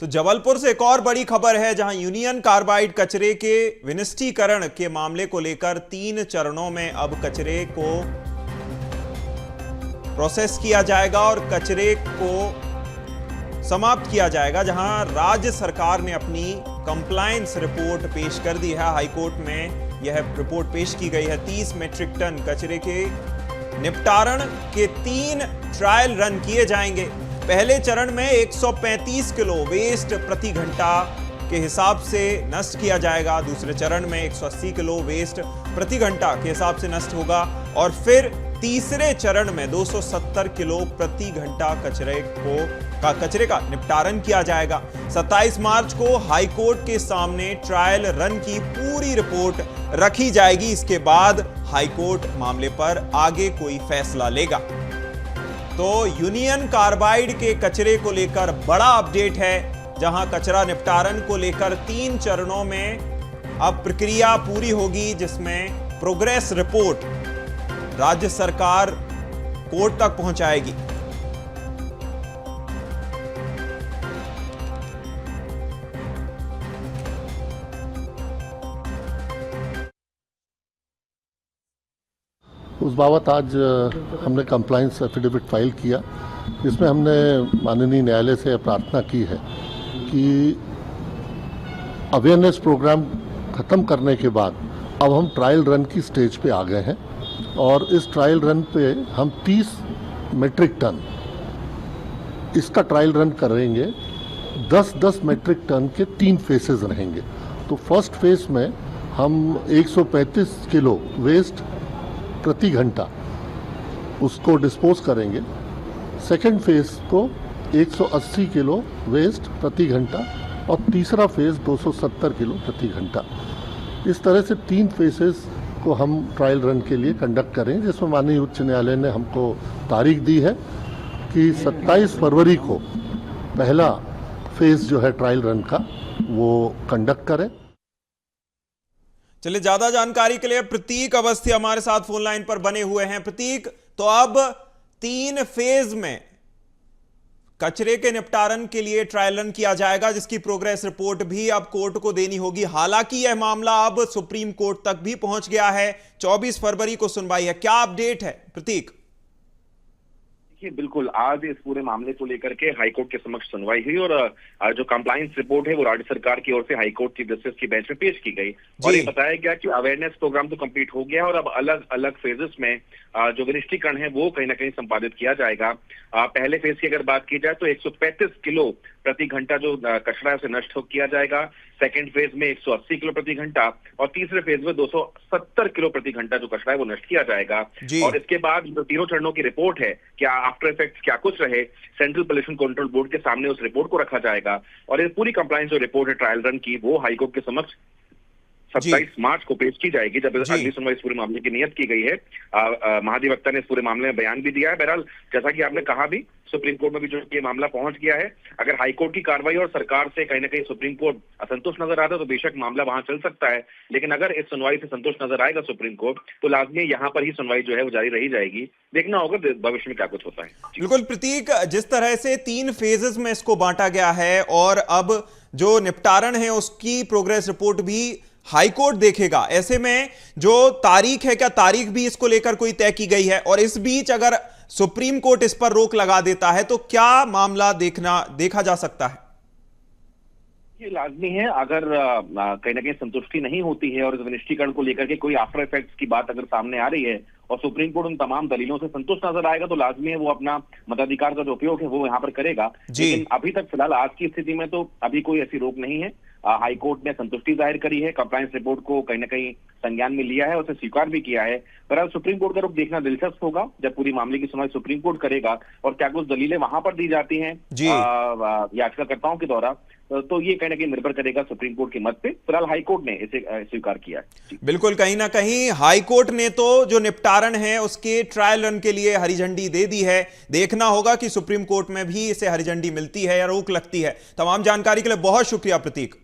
तो जबलपुर से एक और बड़ी खबर है, जहां यूनियन कार्बाइड कचरे के विनिष्टीकरण के मामले को लेकर 3 चरणों में अब कचरे को प्रोसेस किया जाएगा और कचरे को समाप्त किया जाएगा। जहां राज्य सरकार ने अपनी कंप्लायंस रिपोर्ट पेश कर दी है। हाईकोर्ट में यह रिपोर्ट पेश की गई है। 30 मीट्रिक टन कचरे के निपटारण के 3 ट्रायल रन किए जाएंगे। पहले चरण में 135 किलो वेस्ट प्रति घंटा के हिसाब से नष्ट किया जाएगा। दूसरे चरण में 180 किलो वेस्ट प्रति घंटा के हिसाब से नष्ट होगा और फिर तीसरे चरण में 270 किलो प्रति घंटा कचरे का निपटारण किया जाएगा। 27 मार्च को हाईकोर्ट के सामने ट्रायल रन की पूरी रिपोर्ट रखी जाएगी। इसके बाद हाईकोर्ट मामले पर आगे कोई फैसला लेगा। तो यूनियन कार्बाइड के कचरे को लेकर बड़ा अपडेट है, जहां कचरा निपटारण को लेकर 3 चरणों में अब प्रक्रिया पूरी होगी, जिसमें प्रोग्रेस रिपोर्ट राज्य सरकार कोर्ट तक पहुंचाएगी। उस बाबत आज हमने कंप्लायंस एफिडेविट फाइल किया, जिसमें हमने माननीय न्यायालय से प्रार्थना की है कि अवेयरनेस प्रोग्राम ख़त्म करने के बाद अब हम ट्रायल रन की स्टेज पे आ गए हैं और इस ट्रायल रन पे हम 30 मीट्रिक टन इसका ट्रायल रन करेंगे। 10-10 मीट्रिक टन के 3 फेसेस रहेंगे। तो फर्स्ट फेज में हम 135 किलो वेस्ट प्रति घंटा उसको डिस्पोज करेंगे। सेकेंड फेज को 180 किलो वेस्ट प्रति घंटा और तीसरा फेज 270 किलो प्रति घंटा। इस तरह से 3 फेसेस को हम ट्रायल रन के लिए कंडक्ट करें, जिसमें माननीय उच्च न्यायालय ने हमको तारीख दी है कि 27 फरवरी को पहला फेज जो है ट्रायल रन का वो कंडक्ट करें। चलिए, ज्यादा जानकारी के लिए प्रतीक अवस्थी हमारे साथ फोन लाइन पर बने हुए हैं। प्रतीक, तो अब 3 फेज में कचरे के निपटारण के लिए ट्रायल रन किया जाएगा, जिसकी प्रोग्रेस रिपोर्ट भी अब कोर्ट को देनी होगी। हालांकि यह मामला अब सुप्रीम कोर्ट तक भी पहुंच गया है। 24 फरवरी को सुनवाई है। क्या अपडेट है प्रतीक? बिल्कुल, आज इस पूरे मामले को लेकर के हाईकोर्ट के समक्ष सुनवाई हुई और जो कंप्लायंस रिपोर्ट है वो राज्य सरकार की ओर से हाईकोर्ट चीफ जस्टिस की बेंच में पेश की गई और ये बताया गया कि अवेयरनेस प्रोग्राम तो कंप्लीट हो गया और अब अलग अलग फेजेस में जो विनिष्टीकरण है वो कहीं ना कहीं संपादित किया जाएगा। पहले फेज की अगर बात की जाए तो 135 किलो प्रति घंटा जो कचरा है उसे नष्ट किया जाएगा। सेकेंड फेज में 180 किलो प्रति घंटा और तीसरे फेज में 270 किलो प्रति घंटा जो कचरा है वो नष्ट किया जाएगा। और इसके बाद जो 3 चरणों की रिपोर्ट है, क्या आफ्टर इफेक्ट्स क्या कुछ रहे, सेंट्रल पोल्यूशन कंट्रोल बोर्ड के सामने उस रिपोर्ट को रखा जाएगा और ये पूरी कंप्लायंस जो रिपोर्ट है ट्रायल रन की वो हाईकोर्ट के समक्ष 27 मार्च को पेश की जाएगी, जब अगली सुनवाई इस पूरे मामले की नियत की गई है। महाधिवक्ता ने इस पूरे मामले में बयान भी दिया है। बहरहाल, जैसा कि आपने कहा भी, सुप्रीम कोर्ट में भी जो ये मामला पहुंच गया है। अगर हाईकोर्ट की कार्रवाई और सरकार से कहीं ना कहीं सुप्रीम कोर्ट असंतुष्ट नजर आता है तो बेशक मामला वहां चल सकता है, लेकिन अगर इस सुनवाई से संतुष्ट नजर आएगा सुप्रीम कोर्ट तो लाजमी यहाँ पर ही सुनवाई जो है वो जारी रही जाएगी। देखना होगा भविष्य में क्या कुछ होता है। बिल्कुल प्रतीक, जिस तरह से 3 फेजेस में इसको बांटा गया है और अब जो निपटारण है उसकी प्रोग्रेस रिपोर्ट भी हाईकोर्ट देखेगा, ऐसे में जो तारीख है, क्या तारीख भी इसको लेकर कोई तय की गई है? और इस बीच अगर सुप्रीम कोर्ट इस पर रोक लगा देता है तो क्या मामला देखा जा सकता है? ये लाजमी है, अगर कहीं ना कहीं संतुष्टि नहीं होती है और इस विनिष्टीकरण को लेकर के कोई आफ्टर इफेक्ट्स की बात अगर सामने आ रही है और सुप्रीम कोर्ट उन तमाम दलीलों से संतुष्ट नजर आएगा तो लाजमी है वो अपना मताधिकार का जो उपयोग है वो यहाँ पर करेगा। लेकिन अभी तक फिलहाल आज की स्थिति में तो अभी कोई ऐसी रोक नहीं है। हाईकोर्ट ने संतुष्टि जाहिर करी है, कंप्लायंस रिपोर्ट को कहीं ना कहीं संज्ञान में लिया है, उसे स्वीकार भी किया है। पर सुप्रीम कोर्ट का रुख देखना दिलचस्प होगा जब पूरी मामले की सुनवाई सुप्रीम कोर्ट करेगा और क्या कुछ दलीलें वहां पर दी जाती हैं याचिकाकर्ताओं के द्वारा, तो ये कहीं ना कहीं निर्भर करेगा सुप्रीम कोर्ट के मत पे। फिलहाल हाईकोर्ट ने इसे स्वीकार किया है। बिल्कुल, कहीं ना कहीं हाईकोर्ट ने तो जो निपटारण है उसके ट्रायल रन के लिए हरी झंडी दे दी है। देखना होगा कि सुप्रीम कोर्ट में भी इसे हरी झंडी मिलती है या रोक लगती है। तमाम जानकारी के लिए बहुत शुक्रिया प्रतीक।